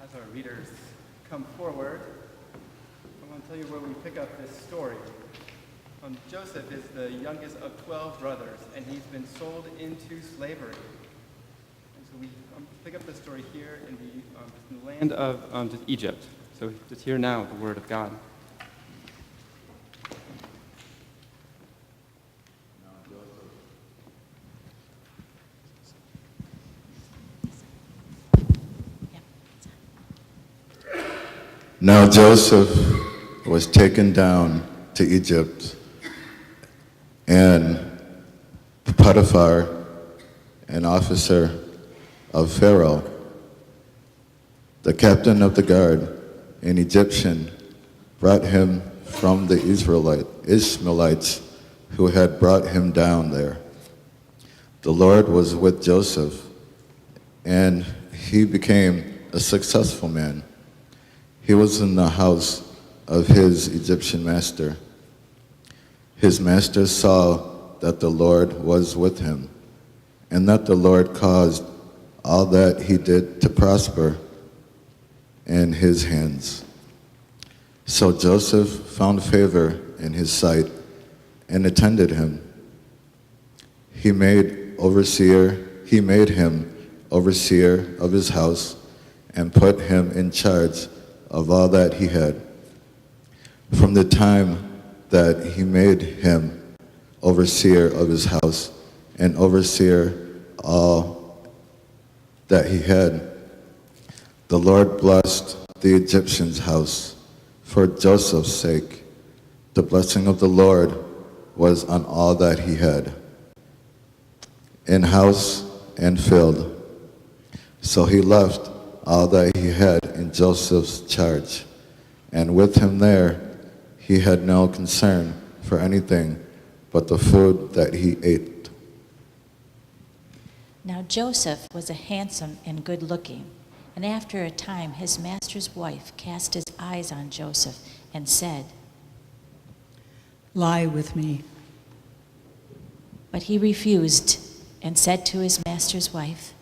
As our readers come forward, I want to tell you where we pick up this story. Joseph is the youngest of 12 brothers, and he's been sold into slavery. And so we pick up the story here in the land of Egypt. So just hear now the word of God. Now Joseph was taken down to Egypt, and Potiphar, an officer of Pharaoh, the captain of the guard, an Egyptian, brought him from the Ishmaelites who had brought him down there. The Lord was with Joseph, and he became a successful man. He was in the house of his Egyptian master. His master saw that the Lord was with him, and that the Lord caused all that he did to prosper in his hands. So Joseph found favor in his sight and attended him. He made him overseer of his house and put him in charge of all that he had. From the time that he made him overseer of his house and overseer all that he had, the Lord blessed the Egyptian's house for Joseph's sake. The blessing of the Lord was on all that he had, in house and field. So he left all that he had in Joseph's charge, and with him there he had no concern for anything but the food that he ate. Now Joseph was a handsome and good-looking, and after a time his master's wife cast his eyes on Joseph and said, "Lie with me." But he refused and said to his master's wife,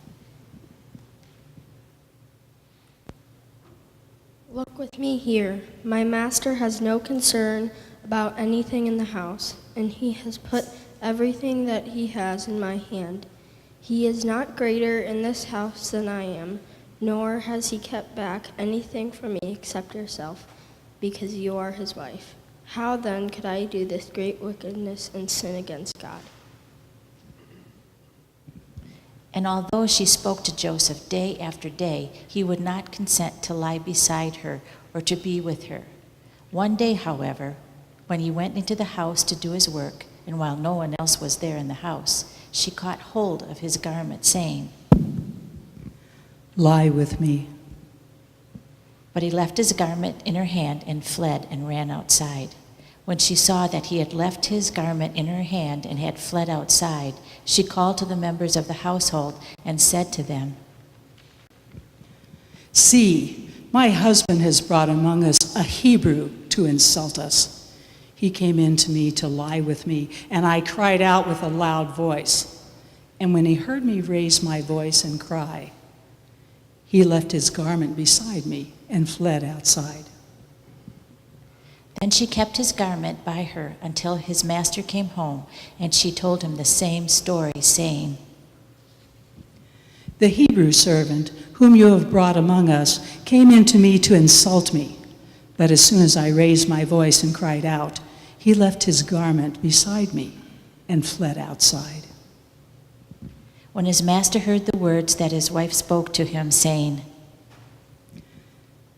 "Look with me here. My master has no concern about anything in the house, and he has put everything that he has in my hand. He is not greater in this house than I am, nor has he kept back anything from me except yourself, because you are his wife. How then could I do this great wickedness and sin against God?" And although she spoke to Joseph day after day, he would not consent to lie beside her or to be with her. One day, however, when he went into the house to do his work, and while no one else was there in the house, she caught hold of his garment, saying, "Lie with me." But he left his garment in her hand and fled and ran outside. When she saw that he had left his garment in her hand and had fled outside, she called to the members of the household and said to them, "See, my husband has brought among us a Hebrew to insult us. He came in to me to lie with me, and I cried out with a loud voice. And when he heard me raise my voice and cry, he left his garment beside me and fled outside." Then she kept his garment by her until his master came home, and she told him the same story, saying, "The Hebrew servant whom you have brought among us came in to me to insult me. But as soon as I raised my voice and cried out, he left his garment beside me and fled outside." When his master heard the words that his wife spoke to him, saying,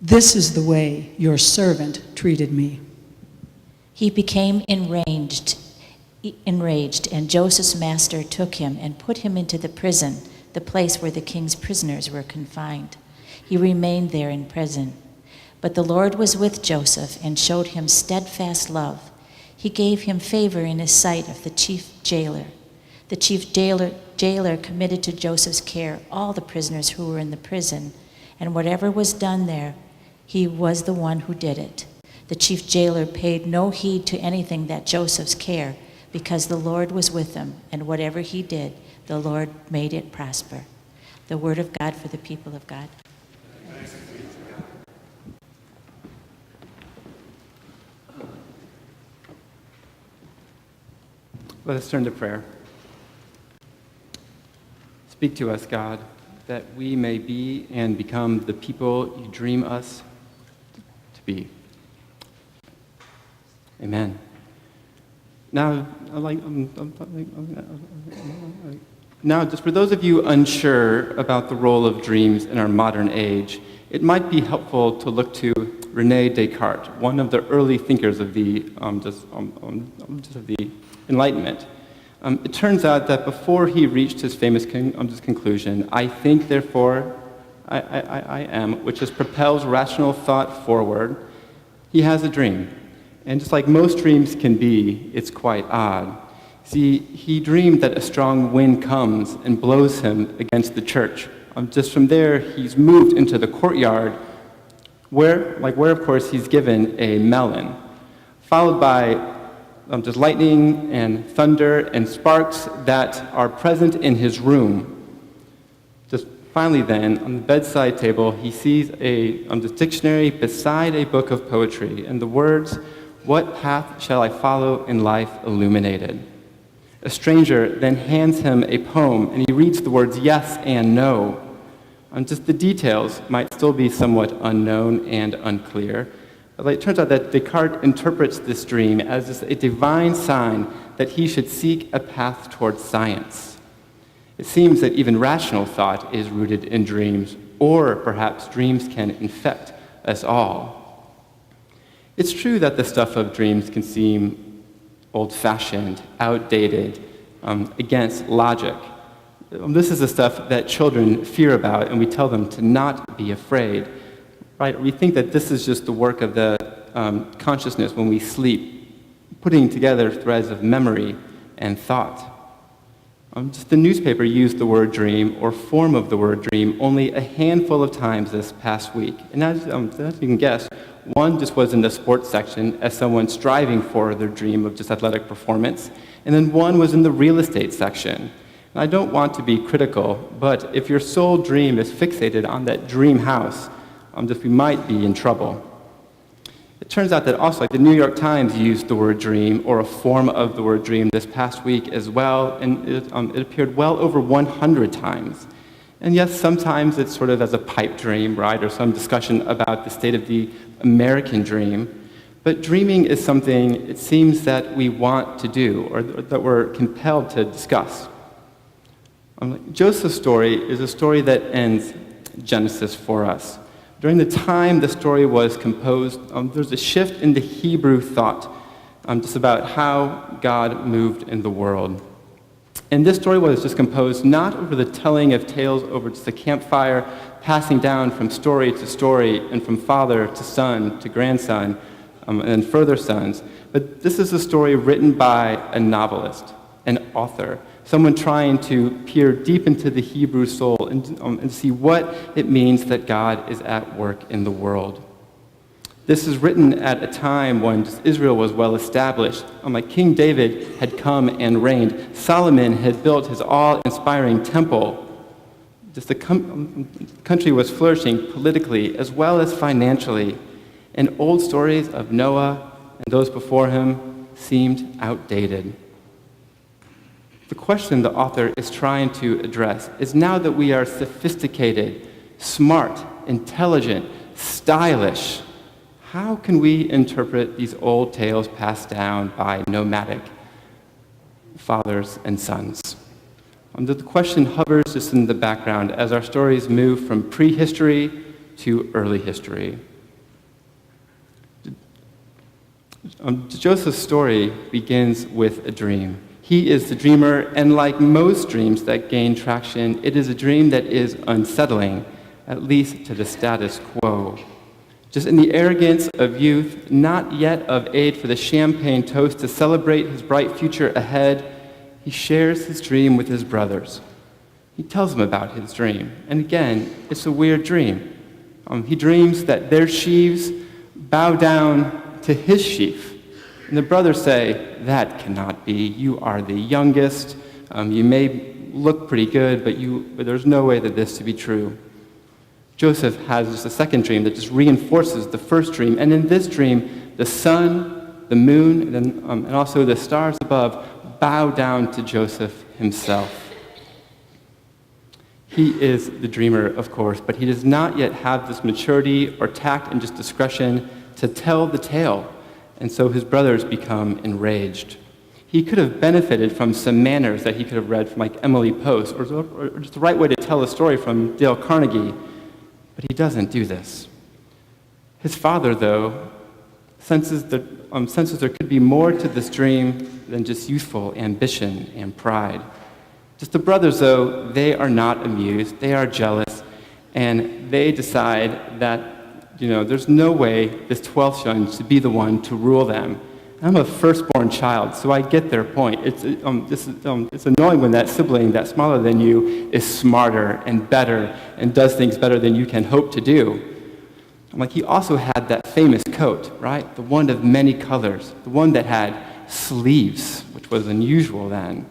"This is the way your servant treated me," he became enraged, and Joseph's master took him and put him into the prison, the place where the king's prisoners were confined. He remained there in prison. But the Lord was with Joseph and showed him steadfast love. He gave him favor in his sight of the chief jailer. The chief jailer committed to Joseph's care all the prisoners who were in the prison, and whatever was done there, he was the one who did it. The chief jailer paid no heed to anything that Joseph's care, because the Lord was with him, and whatever he did, the Lord made it prosper. The word of God for the people of God. Thanks be to God. Let us turn to prayer. Speak to us, God, that we may be and become the people you dream us to be. Amen. Now, just for those of you unsure about the role of dreams in our modern age, it might be helpful to look to Rene Descartes, one of the early thinkers of the Enlightenment. It turns out that before he reached his famous conclusion, I think, therefore, I am, which just propels rational thought forward, he has a dream. And just like most dreams can be, it's quite odd. See, he dreamed that a strong wind comes and blows him against the church. Just from there, he's moved into the courtyard, where of course he's given a melon, followed by just lightning and thunder and sparks that are present in his room. Just finally then, on the bedside table, he sees a dictionary beside a book of poetry, and the words, "What path shall I follow in life illuminated?" A stranger then hands him a poem, and he reads the words yes and no. Just the details might still be somewhat unknown and unclear. But it turns out that Descartes interprets this dream as a divine sign that he should seek a path towards science. It seems that even rational thought is rooted in dreams, or perhaps dreams can infect us all. It's true that the stuff of dreams can seem old-fashioned, outdated, against logic. This is the stuff that children fear about, and we tell them to not be afraid. Right? We think that this is just the work of the consciousness when we sleep, putting together threads of memory and thought. Just the newspaper used the word dream or form of the word dream only a handful of times this past week. And as you can guess, one just was in the sports section as someone striving for their dream of just athletic performance, and then one was in the real estate section. And I don't want to be critical, but if your sole dream is fixated on that dream house, we might be in trouble. It turns out that also, the New York Times used the word dream, or a form of the word dream, this past week as well, and it appeared well over 100 times. And yes, sometimes it's sort of as a pipe dream, right, or some discussion about the state of the American dream. But dreaming is something, it seems, that we want to do, or that we're compelled to discuss. Joseph's story is a story that ends Genesis for us. During the time the story was composed, there's a shift in the Hebrew thought just about how God moved in the world. And this story was just composed not over the telling of tales over just a campfire, passing down from story to story and from father to son to grandson and further sons, but this is a story written by a novelist, an author, someone trying to peer deep into the Hebrew soul and see what it means that God is at work in the world. This is written at a time when Israel was well established. King David had come and reigned. Solomon had built his awe-inspiring temple. The country was flourishing politically as well as financially. And old stories of Noah and those before him seemed outdated. The question the author is trying to address is, now that we are sophisticated, smart, intelligent, stylish, how can we interpret these old tales passed down by nomadic fathers and sons? The question hovers just in the background as our stories move from prehistory to early history. Joseph's story begins with a dream. He is the dreamer, and like most dreams that gain traction, it is a dream that is unsettling, at least to the status quo. Just in the arrogance of youth, not yet of age for the champagne toast to celebrate his bright future ahead, he shares his dream with his brothers. He tells them about his dream, and again, it's a weird dream. He dreams that their sheaves bow down to his sheaf. And the brothers say, "That cannot be. You are the youngest. You may look pretty good, but there's no way that this to be true." Joseph has just a second dream that just reinforces the first dream. And in this dream, the sun, the moon, and also the stars above bow down to Joseph himself. He is the dreamer, of course, but he does not yet have this maturity or tact and just discretion to tell the tale, and so his brothers become enraged. He could have benefited from some manners that he could have read from like Emily Post, or just the right way to tell a story from Dale Carnegie, but he doesn't do this. His father, though, senses there could be more to this dream than just youthful ambition and pride. Just the brothers, though, they are not amused, they are jealous, and they decide that, there's no way this 12th son should be the one to rule them. I'm a firstborn child, so I get their point. It's annoying when that sibling that's smaller than you is smarter and better and does things better than you can hope to do. He also had that famous coat, right? The one of many colors, the one that had sleeves, which was unusual then.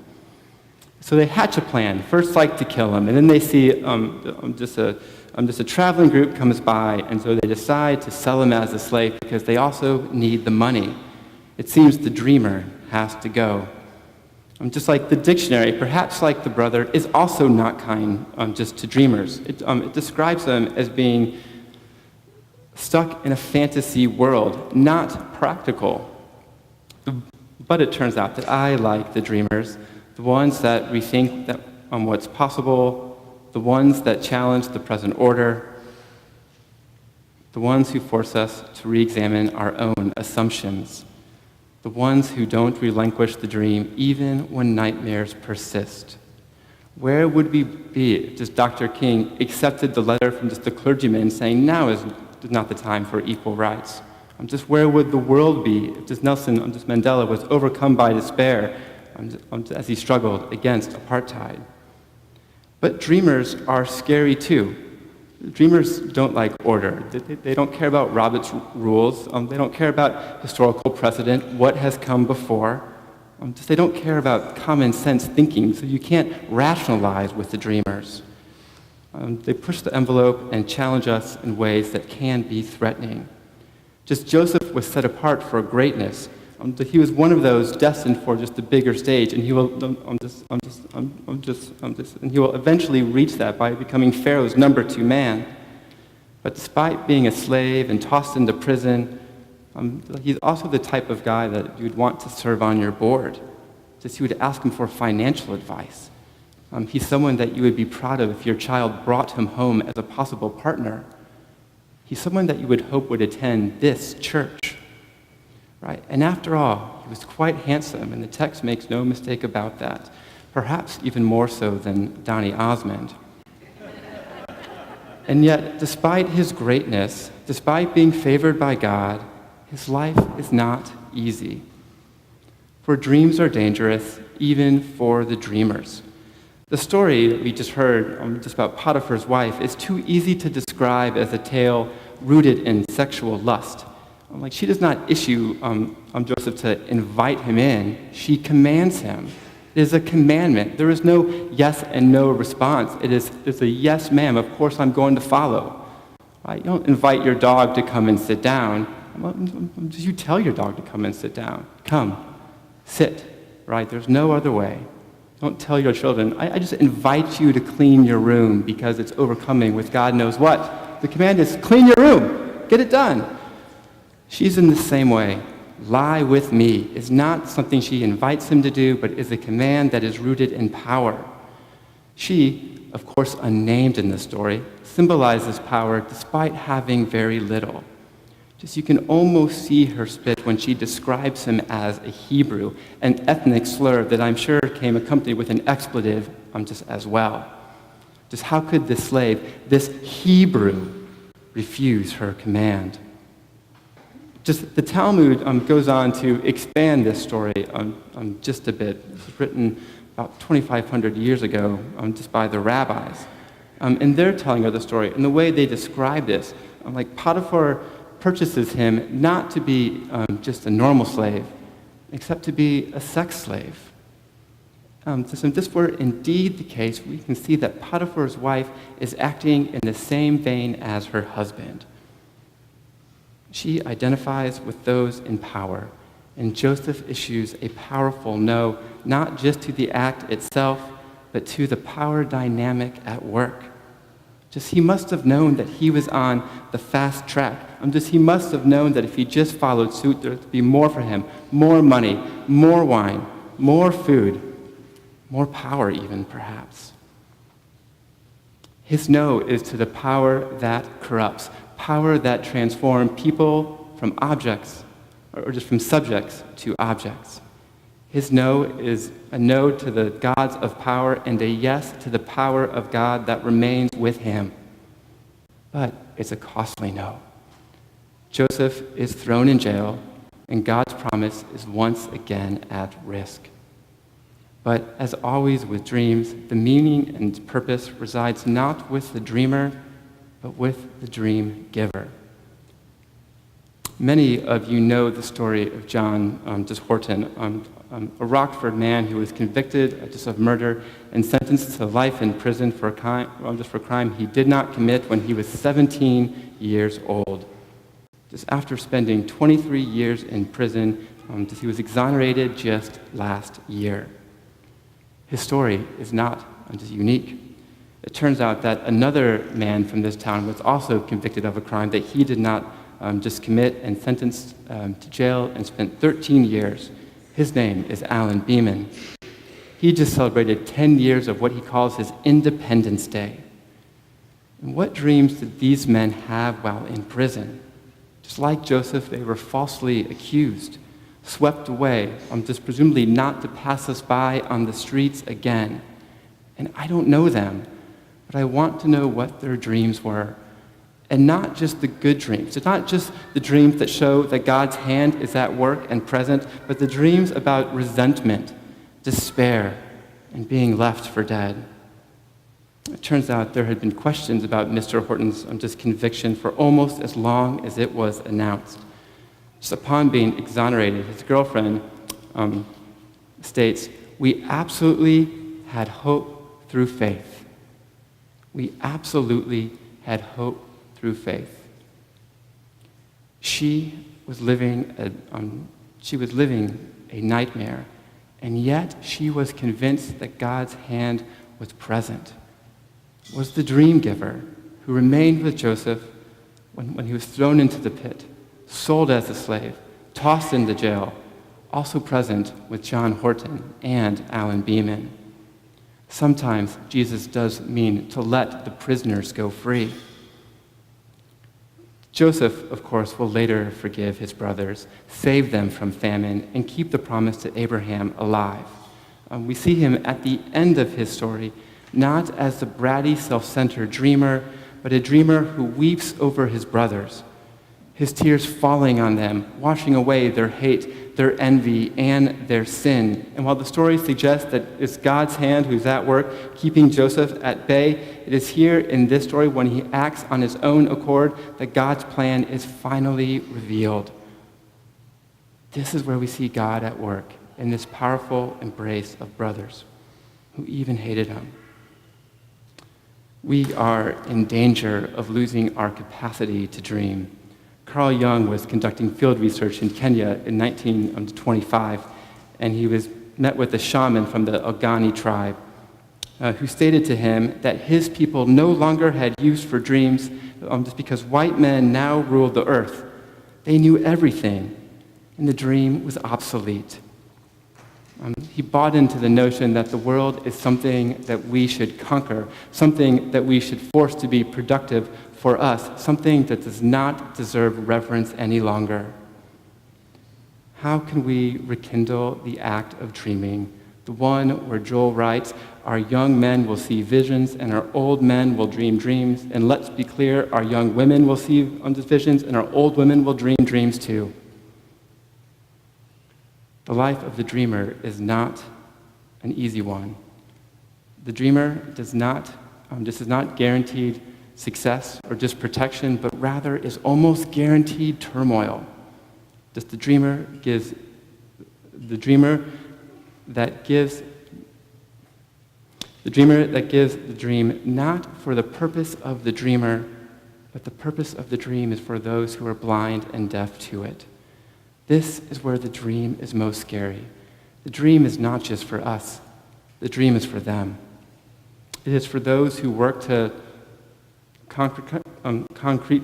So they hatch a plan, first to kill him, and then they see just a traveling group comes by, and so they decide to sell him as a slave because they also need the money. It seems the dreamer has to go. Just like the dictionary, perhaps like the brother, is also not kind just to dreamers. It describes them as being stuck in a fantasy world, not practical. But it turns out that I like the dreamers, the ones that rethink that on what's possible, the ones that challenge the present order, the ones who force us to re-examine our own assumptions, the ones who don't relinquish the dream even when nightmares persist. Where would we be if just Dr. King accepted the letter from just the clergyman saying now is not the time for equal rights? Where would the world be if just Nelson Mandela was overcome by despair as he struggled against apartheid? But dreamers are scary too. Dreamers don't like order. They don't care about Robert's rules. They don't care about historical precedent, what has come before. They don't care about common sense thinking, so you can't rationalize with the dreamers. They push the envelope and challenge us in ways that can be threatening. Just Joseph was set apart for greatness. He was one of those destined for just the bigger stage, and he will eventually reach that by becoming Pharaoh's number 2 man. But despite being a slave and tossed into prison, he's also the type of guy that you'd want to serve on your board. You would ask him for financial advice. He's someone that you would be proud of if your child brought him home as a possible partner. He's someone that you would hope would attend this church. Right? And after all, he was quite handsome, and the text makes no mistake about that. Perhaps even more so than Donny Osmond. And yet, despite his greatness, despite being favored by God, his life is not easy. For dreams are dangerous, even for the dreamers. The story that we just heard just about Potiphar's wife is too easy to describe as a tale rooted in sexual lust. She does not issue Joseph to invite him in. She commands him. It is a commandment. There is no yes and no response. It's a yes, ma'am. Of course, I'm going to follow. Right? You don't invite your dog to come and sit down. You tell your dog to come and sit down. Come, sit. Right? There's no other way. Don't tell your children, I just invite you to clean your room because it's overcoming with God knows what. The command is clean your room. Get it done. She's in the same way. Lie with me is not something she invites him to do, but is a command that is rooted in power. She, of course unnamed in the story, symbolizes power despite having very little. You can almost see her spit when she describes him as a Hebrew, an ethnic slur that I'm sure came accompanied with an expletive as well. How could this slave, this Hebrew, refuse her command? The Talmud goes on to expand this story just a bit. This was written about 2,500 years ago just by the rabbis. In their telling of the story, and the way they describe this, Potiphar purchases him not to be just a normal slave, except to be a sex slave. If this were indeed the case, we can see that Potiphar's wife is acting in the same vein as her husband. She identifies with those in power, And Joseph issues a powerful no, not just to the act itself, but to the power dynamic at work. Just he must have known that he was on the fast track. He must have known that if he just followed suit, there would be more for him, more money, more wine, more food, more power even, perhaps. His no is to the power that corrupts, power that transforms people from objects, or just from subjects to objects. His no is a no to the gods of power and a yes to the power of God that remains with him. But it's a costly no. Joseph is thrown in jail, and God's promise is once again at risk. But as always with dreams, the meaning and purpose resides not with the dreamer, but with the dream giver. Many of you know the story of John Dis Horton, a Rockford man who was convicted of murder and sentenced to life in prison for a crime he did not commit when he was 17 years old. Just after spending 23 years in prison, he was exonerated just last year. His story is not just unique. It turns out that another man from this town was also convicted of a crime that he did not just commit and sentenced to jail and spent 13 years. His name is Alan Beeman. He just celebrated 10 years of what he calls his Independence Day. And what dreams did these men have while in prison? Just like Joseph, they were falsely accused, swept away, just presumably not to pass us by on the streets again. And I don't know them, but I want to know what their dreams were. And not just the good dreams. It's not just the dreams that show that God's hand is at work and present, but the dreams about resentment, despair, and being left for dead. It turns out there had been questions about Mr. Horton's conviction for almost as long as it was announced. Just upon being exonerated, his girlfriend states, "We absolutely had hope through faith. We absolutely had hope through faith." She was living a nightmare, and yet she was convinced that God's hand was present. Was the dream giver who remained with Joseph when he was thrown into the pit, sold as a slave, tossed into jail, also present with John Horton and Alan Beeman. Sometimes Jesus does mean to let the prisoners go free. Joseph, of course, will later forgive his brothers, save them from famine, and keep the promise to Abraham alive. We see him at the end of his story, not as the bratty, self-centered dreamer, but a dreamer who weeps over his brothers, his tears falling on them, washing away their hate, their envy, and their sin. And while the story suggests that it's God's hand who's at work keeping Joseph at bay, it is here in this story when he acts on his own accord that God's plan is finally revealed. This is where we see God at work in this powerful embrace of brothers who even hated him. We are in danger of losing our capacity to dream. Carl Jung was conducting field research in Kenya in 1925, and he was met with a shaman from the Ogani tribe who stated to him that his people no longer had use for dreams just because white men now ruled the earth. They knew everything, and the dream was obsolete. He bought into the notion that the world is something that we should conquer, something that we should force to be productive for us, something that does not deserve reverence any longer. How can we rekindle the act of dreaming, the one where Joel writes, "Our young men will see visions and our old men will dream dreams, and let's be clear, our young women will see visions and our old women will dream dreams too." The life of the dreamer is not an easy one. The dreamer is not guaranteed success or just protection, but rather is almost guaranteed turmoil. Just the dreamer that gives the dream not for the purpose of the dreamer, but the purpose of the dream is for those who are blind and deaf to it. This is where the dream is most scary. The dream is not just for us. The dream is for them. It is for those who work to concretize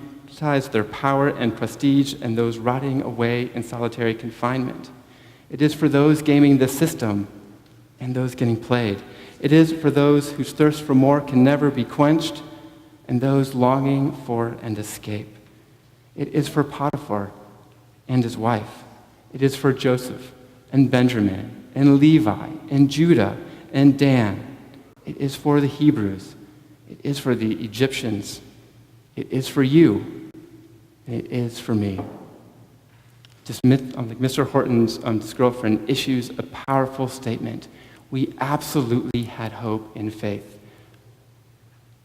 their power and prestige and those rotting away in solitary confinement. It is for those gaming the system and those getting played. It is for those whose thirst for more can never be quenched and those longing for an escape. It is for Potiphar and his wife. It is for Joseph and Benjamin and Levi and Judah and Dan. It is for the Hebrews. It is for the Egyptians. It is for you. It is for me. Mr. Horton's girlfriend issues a powerful statement. We absolutely had hope in faith.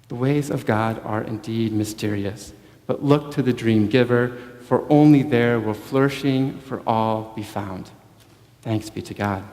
The ways of God are indeed mysterious, but look to the dream giver, for only there will flourishing for all be found. Thanks be to God.